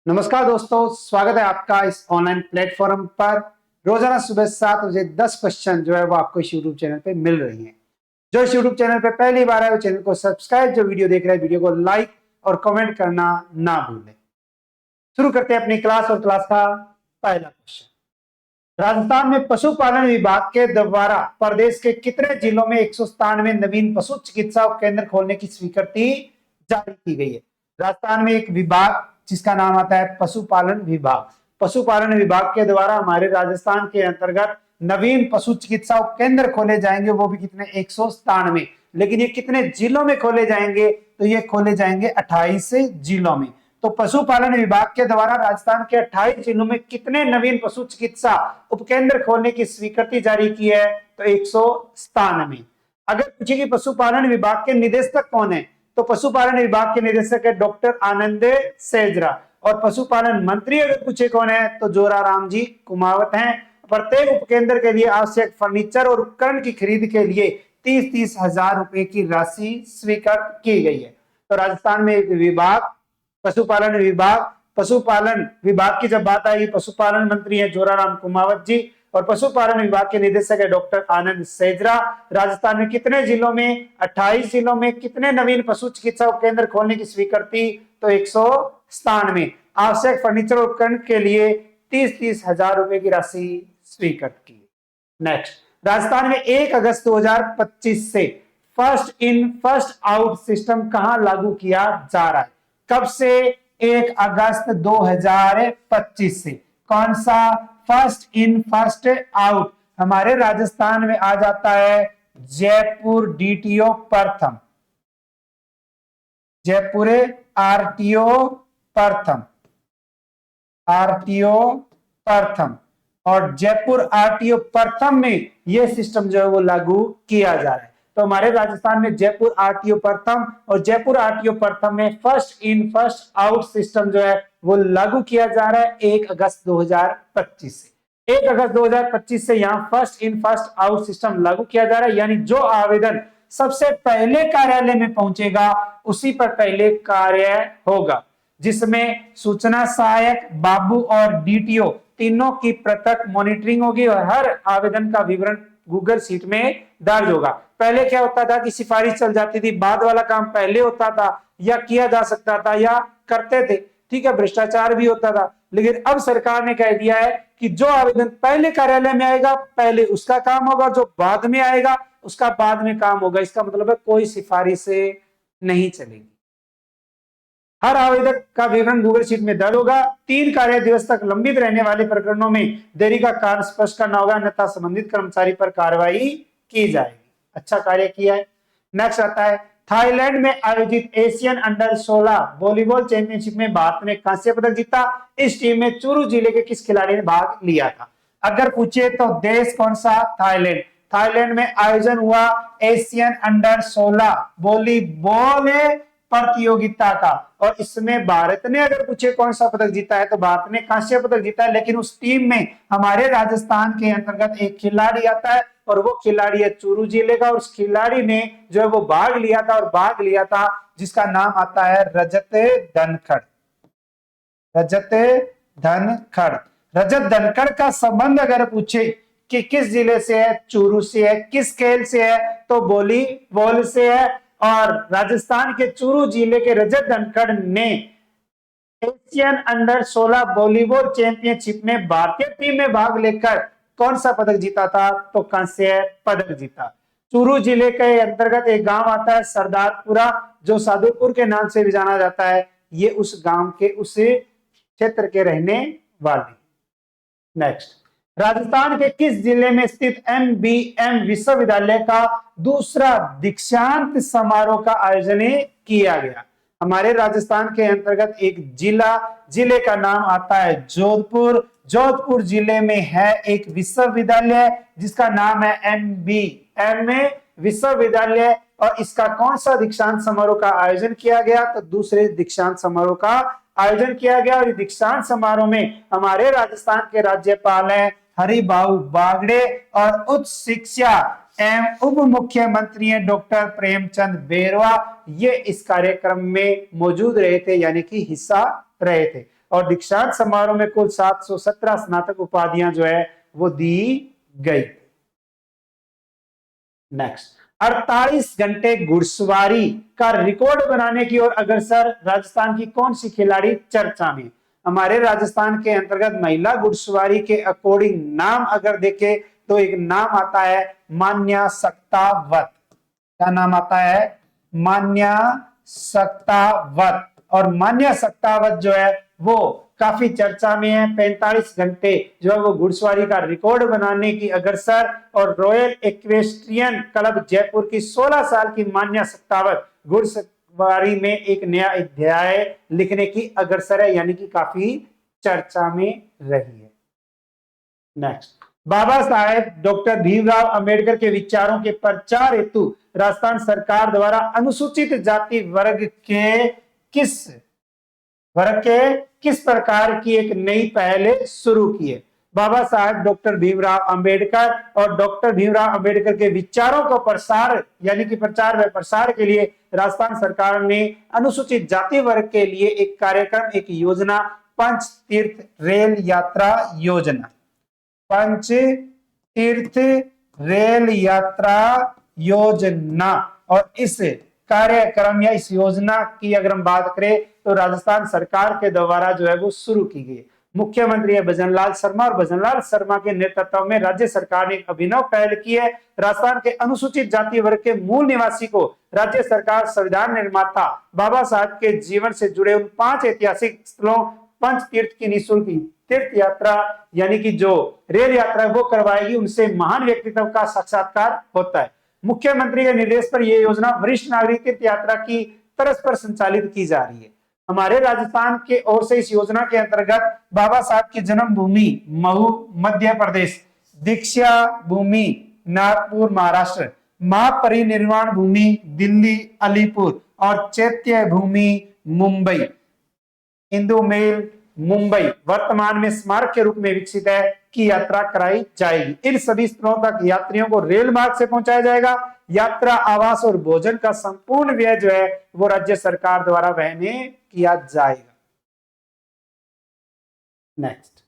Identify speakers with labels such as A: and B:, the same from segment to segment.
A: नमस्कार दोस्तों, स्वागत है आपका इस ऑनलाइन प्लेटफॉर्म पर। रोजाना सुबह 7 बजे 10 क्वेश्चन जो है वो आपको इस यूट्यूब चैनल पे मिल रही हैं। जो इस यूट्यूब चैनल पे पहली बार है वो चैनल को सब्सक्राइब, जो वीडियो देख रहे हैं वीडियो को लाइक और कमेंट करना ना भूलें। शुरू करते हैं अपनी क्लास और क्लास का पहला क्वेश्चन। राजस्थान में पशुपालन विभाग के द्वारा प्रदेश के कितने जिलों में 197 नवीन पशु चिकित्सा केंद्र खोलने की स्वीकृति जारी की गई है? राजस्थान में एक विभाग जिसका नाम आता है पशुपालन विभाग। पशुपालन विभाग के द्वारा हमारे राजस्थान के अंतर्गत नवीन पशु चिकित्सा केंद्र खोले जाएंगे, वो भी कितने? 197। लेकिन ये कितने जिलों में खोले जाएंगे? तो ये खोले जाएंगे 28 जिलों में। तो पशुपालन विभाग के द्वारा राजस्थान के 28 जिलों में कितने नवीन पशु चिकित्सा उपकेंद्र खोलने की स्वीकृति जारी की है? तो 197। अगर पूछे कि पशुपालन विभाग के निदेशक कौन है, तो पशुपालन विभाग के निदेशक है डॉक्टर आनंद सेजरा। और पशुपालन मंत्री अगर पूछे कौन है, तो जोराराम जी कुमावत हैं। प्रत्येक उपकेंद्र के लिए आवश्यक फर्नीचर और उपकरण की खरीद के लिए 30-30 हजार रुपए की राशि स्वीकृत की गई है। तो राजस्थान में एक विभाग पशुपालन विभाग की जब बात आएगी, पशुपालन मंत्री है जोराराम कुमावत जी और पशुपालन विभाग के निदेशक है डॉक्टर आनंद सेजरा। राजस्थान में कितने जिलों में? 28 जिलों में कितने नवीन पशु चिकित्सा केंद्र खोलने की स्वीकृति? तो 197। आवश्यक फर्नीचर उपकरण के लिए 30-30 हजार रुपए की राशि स्वीकृत की। नेक्स्ट, राजस्थान में 1 अगस्त 2025 से first in first out system कहां लागू किया जा रहा है? कब से? 1 अगस्त 2025 से। कौन सा? फर्स्ट इन फर्स्ट आउट हमारे राजस्थान में आ जाता है जयपुर डीटीओ प्रथम, जयपुर आरटीओ प्रथम, आरटीओ प्रथम। और जयपुर आरटीओ प्रथम में यह सिस्टम जो है वो लागू किया जा रहा है। तो हमारे राजस्थान में जयपुर आरटीओ प्रथम और जयपुर आरटीओ प्रथम में first in first out system जो है वो लागू किया जा रहा है 1 अगस्त 2025 से। 1 अगस्त 2025 से यहां first in first out system लागू किया जा रहा है, यानी जो आवेदन सबसे पहले कार्यालय में पहुंचेगा उसी पर पहले कार्य होगा, जिसमें सूचना सहायक, बाबू और डीटीओ तीनों की पृथक मॉनिटरिंग होगी और हर आवेदन का विवरण गूगल शीट में दर्ज होगा। पहले क्या होता था कि सिफारिश चल जाती थी, बाद वाला काम पहले होता था या किया जा सकता था या करते थे, ठीक है, भ्रष्टाचार भी होता था। लेकिन अब सरकार ने कह दिया है कि जो आवेदन पहले कार्यालय में आएगा पहले उसका काम होगा, जो बाद में आएगा उसका बाद में काम होगा। इसका मतलब है कोई सिफारिश नहीं चलेगी, हर आवेदक का विवरण गूगल शीट में दर्ज होगा। 3 कार्य दिवस तक लंबित रहने वाले प्रकरणों में देरी का कारण स्पष्ट करना होगा, अन्यथा संबंधित कर्मचारी पर कार्रवाई की जाएगी। अच्छा कार्य किया है। नेक्स्ट आता है, थाईलैंड में आयोजित एशियन अंडर 16 वॉलीबॉल चैंपियनशिप में भारत ने कांस्य पदक जीता। इस टीम में चूरू जिले के किस खिलाड़ी ने भाग लिया था? अगर पूछे तो देश कौन सा? थाईलैंड। थाईलैंड में आयोजन हुआ एशियन अंडर 16 वॉलीबॉल प्रतियोगिता का और इसमें भारत ने, अगर पूछे कौन सा पदक जीता है, तो भारत ने कांस्य पदक जीता है। लेकिन उस टीम में हमारे राजस्थान के अंतर्गत एक खिलाड़ी आता है और वो खिलाड़ी है चूरू जिले का, और उस खिलाड़ी ने जो है वो भाग लिया था जिसका नाम आता है रजत धनखड़। रजत धनखड़। रजत धनखड़ का संबंध अगर पूछे कि किस जिले से है, चूरू से है। किस खेल से है, तो वॉलीबॉल से है। और राजस्थान के चूरू जिले के रजत धनखड़ ने एशियन अंडर 16 वॉलीबॉल चैंपियनशिप में भारतीय टीम में भाग लेकर कौन सा पदक जीता था? तो कांस्य पदक जीता। चूरू जिले के अंतर्गत एक गांव आता है सरदारपुरा, जो साधुपुर के नाम से भी जाना जाता है। ये उस गांव के उस क्षेत्र के रहने वाले। नेक्स्ट, राजस्थान के किस जिले में स्थित MBM विश्वविद्यालय का दूसरा दीक्षांत समारोह का आयोजन किया गया? हमारे राजस्थान के अंतर्गत एक जिले का नाम आता है जोधपुर। जोधपुर जिले में है एक विश्वविद्यालय जिसका नाम है MBM विश्वविद्यालय, और इसका कौन सा दीक्षांत समारोह का आयोजन किया गया? तो दूसरे दीक्षांत समारोह का आयोजन किया गया। और दीक्षांत समारोह में हमारे राजस्थान के राज्यपाल हैं हरिभाऊ बागड़े और उच्च शिक्षा एवं उप मुख्यमंत्री हैं डॉक्टर प्रेमचंद बेरवा। ये इस कार्यक्रम में मौजूद रहे थे, यानी कि हिस्सा रहे थे। और दीक्षांत समारोह में कुल 717 स्नातक उपाधियां जो है वो दी गई। नेक्स्ट, 48 घंटे घुड़सवारी का रिकॉर्ड बनाने की ओर अग्रसर राजस्थान की कौन सी खिलाड़ी चर्चा में? हमारे राजस्थान के अंतर्गत महिला घुड़सवारी के अकॉर्डिंग नाम अगर देखें तो एक नाम आता है मान्या सक्तावत। क्या नाम आता है? मान्या सक्तावत। और मान्या सक्तावत जो है वो काफी चर्चा में है। 45 घंटे जो है वो घुड़सवारी का रिकॉर्ड बनाने की अग्रसर। और रॉयल इक्वेस्ट्रियन क्लब जयपुर की 16 साल की मान्या सक्तावत घुड़सवारी में एक नया अध्याय लिखने की अग्रसर है, यानी कि काफी चर्चा में रही है। नेक्स्ट, बाबा साहेब डॉक्टर भीमराव अंबेडकर के विचारों के प्रचार हेतु राजस्थान सरकार द्वारा अनुसूचित जाति वर्ग के किस प्रकार की एक नई पहल शुरू की है? बाबा साहेब डॉक्टर भीमराव अंबेडकर और डॉक्टर भीमराव अंबेडकर के विचारों को प्रसार यानी कि प्रचार व प्रसार के लिए राजस्थान सरकार ने अनुसूचित जाति वर्ग के लिए एक कार्यक्रम, एक योजना, पंच तीर्थ रेल यात्रा योजना, पंच तीर्थ रेल यात्रा योजना। और इस कार्यक्रम या इस योजना की अगर हम बात करें तो राजस्थान सरकार के द्वारा जो है वो शुरू की गई। मुख्यमंत्री है भजनलाल शर्मा और भजनलाल शर्मा के नेतृत्व में राज्य सरकार ने एक अभिनव पहल की है। राजस्थान के अनुसूचित जाति वर्ग के मूल निवासी को राज्य सरकार संविधान निर्माता बाबा साहब के जीवन से जुड़े उन 5 ऐतिहासिक स्थलों पंच तीर्थ की निःशुल्क तीर्थ यात्रा यानी कि जो रेल यात्रा वो करवाएगी। उनसे महान व्यक्तित्व का साक्षात्कार होता है। मुख्यमंत्री के निर्देश पर यह योजना वरिष्ठ नागरिक तीर्थ यात्रा की तर्ज पर संचालित की जा रही है। हमारे राजस्थान के ओर से इस योजना के अंतर्गत बाबा साहब की जन्मभूमि महू मध्य प्रदेश, दीक्षा भूमि नागपुर महाराष्ट्र, महापरिनिर्वाण भूमि दिल्ली अलीपुर और चैत्य भूमि मुंबई, हिंदू मेल मुंबई वर्तमान में स्मारक के रूप में विकसित है की यात्रा कराई जाएगी। इन सभी स्थलों तक यात्रियों को रेल मार्ग से पहुंचाया जाएगा। यात्रा, आवास और भोजन का संपूर्ण व्यय जो है वो राज्य सरकार द्वारा वहन किया जाएगा। नेक्स्ट,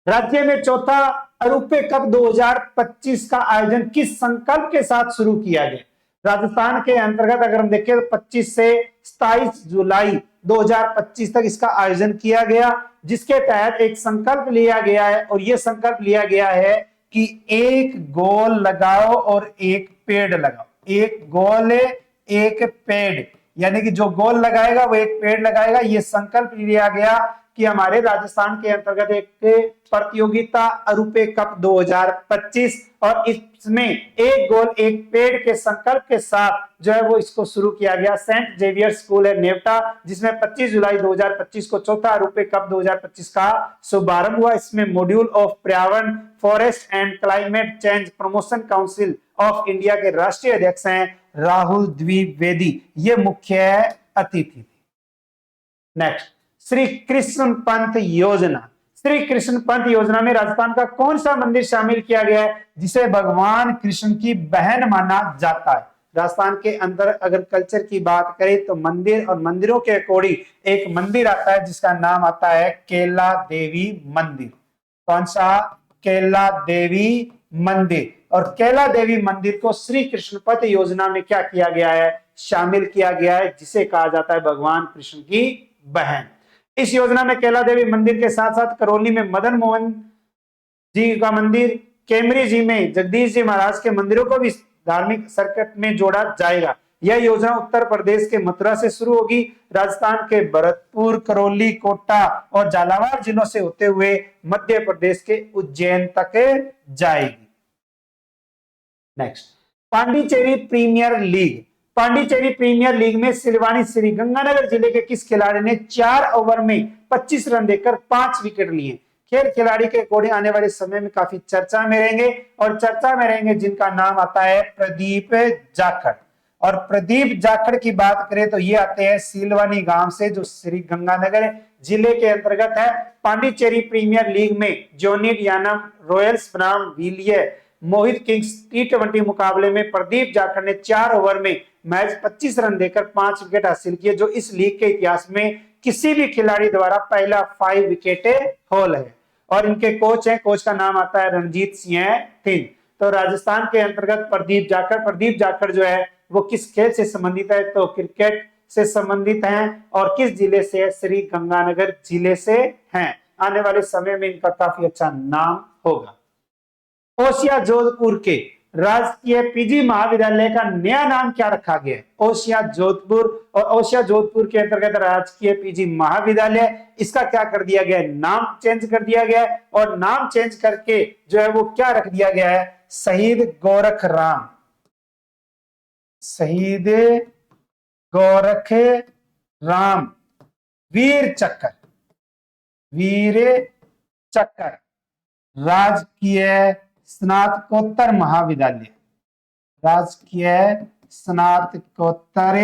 A: राज्य में चौथा रूपे कप 2025 का आयोजन किस संकल्प के साथ शुरू किया गया? राजस्थान के अंतर्गत अगर हम देखें तो 25 से 27 जुलाई 2025 तक इसका आयोजन किया गया, जिसके तहत एक संकल्प लिया गया है। और यह संकल्प लिया गया है कि एक गोल लगाओ और एक पेड़ लगाओ। एक गोल एक पेड़, यानी कि जो गोल लगाएगा वो एक पेड़ लगाएगा। यह संकल्प लिया गया कि हमारे राजस्थान के अंतर्गत एक प्रतियोगिता रूपे कप 2025 और इसमें एक गोल एक पेड़ के संकल्प के साथ जो है वो इसको शुरू किया गया। सेंट जेवियर स्कूल है नेवटा, जिसमें 25 जुलाई 2025 को चौथा रूपे कप 2025 का शुभारंभ हुआ। इसमें मॉड्यूल ऑफ पर्यावरण, forest and climate change promotion council of India के राष्ट्रीय अध्यक्ष हैं राहुल द्विवेदी, ये मुख्य अतिथि थे। नेक्स्ट, श्री कृष्ण पंथ योजना। श्री कृष्ण पंथ योजना में राजस्थान का कौन सा मंदिर शामिल किया गया है जिसे भगवान कृष्ण की बहन माना जाता है? राजस्थान के अंदर अगर कल्चर की बात करें तो मंदिर और मंदिरों के अकॉर्डिंग एक मंदिर आता है जिसका नाम आता है केला देवी मंदिर। कौन सा? केला देवी मंदिर। और केला देवी मंदिर को श्री कृष्ण पथ योजना में क्या किया गया है? शामिल किया गया है, जिसे कहा जाता है भगवान कृष्ण की बहन। इस योजना में केला देवी मंदिर के साथ साथ करौली में मदन मोहन जी का मंदिर, केमरी जी में जगदीश जी महाराज के मंदिरों को भी धार्मिक सर्किट में जोड़ा जाएगा। यह योजना उत्तर प्रदेश के मथुरा से शुरू होगी, राजस्थान के भरतपुर, करौली, कोटा और झालावाड़ जिलों से होते हुए मध्य प्रदेश के उज्जैन तक जाएगी। Next, Pondicherry premier league. Pondicherry premier league में सिलवानी श्रीगंगानगर जिले के किस खिलाड़ी ने 4 ओवर में 25 रन देकर 5 विकेट लिए? खेल खिलाड़ी के अकॉर्डिंग आने वाले समय में काफी चर्चा में रहेंगे और चर्चा में रहेंगे जिनका नाम आता है प्रदीप जाखड़। और प्रदीप जाखड़ की बात करें तो ये आते हैं सिलवानी गांव से, जो श्रीगंगानगर जिले के अंतर्गत है। पांडिचेरी प्रीमियर लीग में जोनिड यानम, रॉयल्स बनाम विलियर, मोहित किंग्स T20 मुकाबले में प्रदीप जाखड़ ने 4 ओवर में मैच 25 रन देकर 5 विकेट हासिल किए, जो इस लीग के इतिहास में किसी भी खिलाड़ी द्वारा पहला 5 विकेटे हॉल है। और इनके कोच हैं, कोच का नाम आता है रणजीत सिंह। तो राजस्थान के अंतर्गत प्रदीप जाखड़ जो है वो किस खेल से संबंधित है, तो क्रिकेट से संबंधित हैं। और किस जिले से है, श्री गंगानगर जिले से हैं। आने वाले समय में इनका काफी अच्छा नाम होगा। ओसिया जोधपुर के राजकीय पीजी महाविद्यालय का नया नाम क्या रखा गया है, ओसिया जोधपुर। और ओसिया जोधपुर के अंतर्गत राजकीय पीजी महाविद्यालय, इसका क्या कर दिया गया है, नाम चेंज कर दिया गया है। और नाम चेंज करके जो है वो क्या रख दिया गया है, शहीद गोरखराम, शहीद गोरखराम वीर चक्कर राजकीय स्नातकोत्तर महाविद्यालय, राजकीय स्नातकोत्तर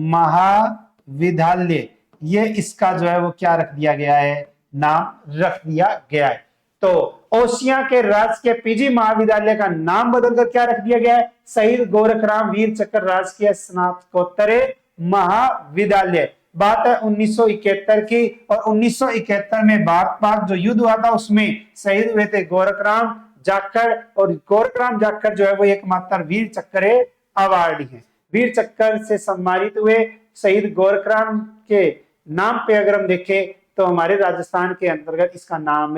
A: महाविद्यालय, ये इसका जो है वो क्या रख दिया गया है, नाम रख दिया गया है। तो ओसिया के राजकीय पीजी महाविद्यालय का नाम बदलकर क्या रख दिया गया है, शहीद गोरखराम वीर चक्र राजकीय स्नातकोत्तर महाविद्यालय। बात है 1971 की, और 1971 में भारत पाक जो युद्ध हुआ था उसमें शहीद हुए थे गोरखराम जाखड़। और गोरखराम जाखड़ जो है वो एकमात्र वीर चक्र अवार्डी है। वीर चक्र से सम्मानित हुए शहीद गोरखराम के नाम पे अगर हम देखें तो हमारे राजस्थान के अंतर्गत इसका नाम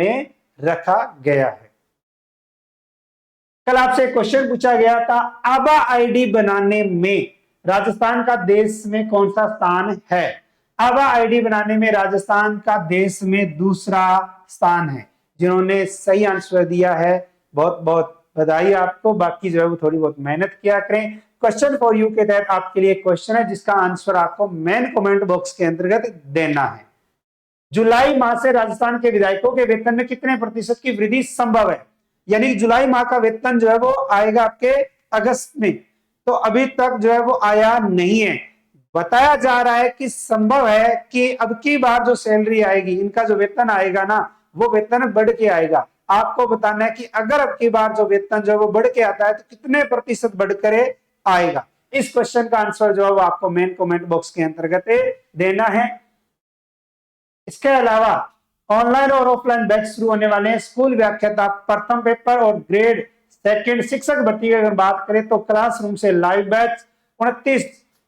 A: रखा गया है। कल आपसे क्वेश्चन पूछा गया था, आबा आईडी बनाने में राजस्थान का देश में कौन सा स्थान है। आबा आईडी बनाने में राजस्थान का देश में दूसरा स्थान है। जिन्होंने सही आंसर दिया है बहुत बहुत बधाई आपको, बाकी जो है वो थोड़ी बहुत मेहनत किया करें। क्वेश्चन फॉर यू के तहत आपके लिए क्वेश्चन है जिसका आंसर आपको मेन कमेंट बॉक्स के अंतर्गत देना है। जुलाई माह से राजस्थान के विधायकों के वेतन में कितने प्रतिशत की वृद्धि संभव है, यानी जुलाई माह का वेतन जो है वो आएगा आपके अगस्त में, तो अभी तक जो है वो आया नहीं है। बताया जा रहा है कि संभव है कि अब की बार जो सैलरी आएगी, इनका जो वेतन आएगा ना, वो वेतन बढ़ के आएगा। आपको बताना है कि अगर अब की बार जो वेतन जो है वो बढ़ के आता है तो कितने प्रतिशत बढ़कर आएगा। इस क्वेश्चन का आंसर जो है वो आपको मेन कमेंट बॉक्स के अंतर्गत देना है। इसके अलावा ऑनलाइन और ऑफलाइन बैच शुरू होने वाले हैं। स्कूल व्याख्याता प्रथम पेपर और ग्रेड सेकंड शिक्षक भर्ती की अगर बात करें तो क्लासरूम से लाइव बैच 29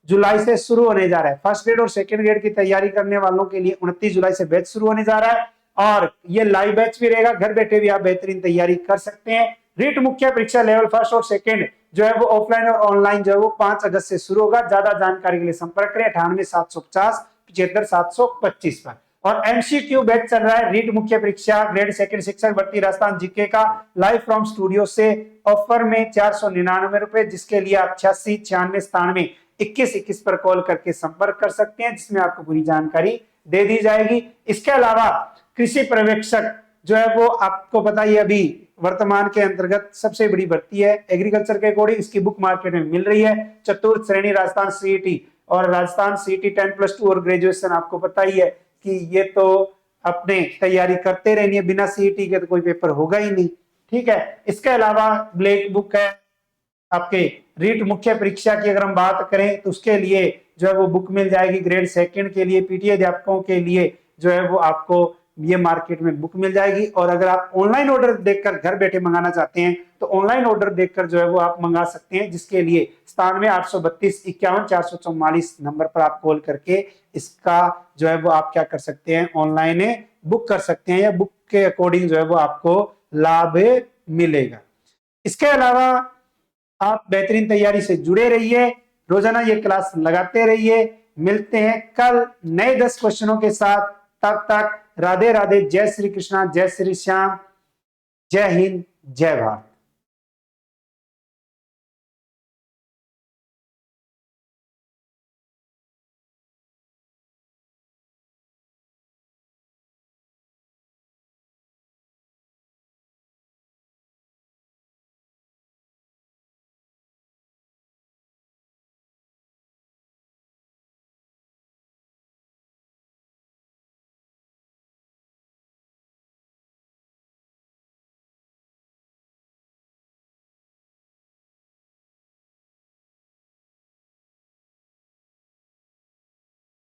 A: जुलाई से शुरू होने जा रहा है। फर्स्ट ग्रेड और सेकंड ग्रेड की तैयारी करने वालों के लिए 29 जुलाई से बैच शुरू होने जा रहा है, और ये लाइव बैच भी रहेगा। घर बैठे भी आप बेहतरीन तैयारी कर सकते हैं। रीट मुख्य परीक्षा लेवल फर्स्ट और सेकंड जो है वो ऑफलाइन और ऑनलाइन जो है वो 5 अगस्त से शुरू होगा। ज्यादा जानकारी के लिए संपर्क करें 98 750 75 725 पर। और एमसीक्यू बैच चल रहा है। रीट मुख्य परीक्षा ग्रेड सेकंड शिक्षक भर्ती राजस्थान जीके का लाइव फ्रॉम स्टूडियो से ऑफर में 499 रुपए, जिसके लिए आप 86 96 97 21 21 पर कॉल करके संपर्क कर सकते हैं, जिसमें आपको पूरी जानकारी दे दी जाएगी। इसके अलावा कृषि पर्यवेक्षक जो है वो आपको पता ही अभी वर्तमान के अंतर्गत सबसे बड़ी भर्ती है एग्रीकल्चर के अकॉर्डिंग। इसकी बुक मार्केट में मिल रही है। चतुर्थ श्रेणी राजस्थान सीईटी और राजस्थान सीईटी 10+2 और ग्रेजुएशन, आपको पता ही है कि ये तो अपने तैयारी करते रहनी है, बिना सीईटी के तो कोई पेपर होगा ही नहीं। ठीक है। इसके अलावा ब्लैक बुक है आपके रीट मुख्य परीक्षा की अगर हम बात करें तो उसके लिए जो है वो बुक मिल जाएगी। ग्रेड सेकंड के लिए पीटीए अध्यापकों के लिए जो है वो आपको ये मार्केट में बुक मिल जाएगी। और अगर आप ऑनलाइन ऑर्डर देखकर घर बैठे मंगाना चाहते हैं तो ऑनलाइन ऑर्डर देखकर जो है वो आप मंगा सकते हैं, जिसके लिए 97 832 51 444 नंबर पर आप कॉल करके इसका जो है वो आप क्या कर सकते हैं, ऑनलाइन बुक कर सकते हैं, या बुक के अकॉर्डिंग जो है वो आपको लाभ मिलेगा। इसके अलावा आप बेहतरीन तैयारी से जुड़े रहिए, रोजाना ये क्लास लगाते रहिए। मिलते हैं कल नए 10 क्वेश्चनों के साथ। तब तक राधे राधे, जय श्री कृष्णा, जय श्री श्याम, जय हिंद, जय भारत।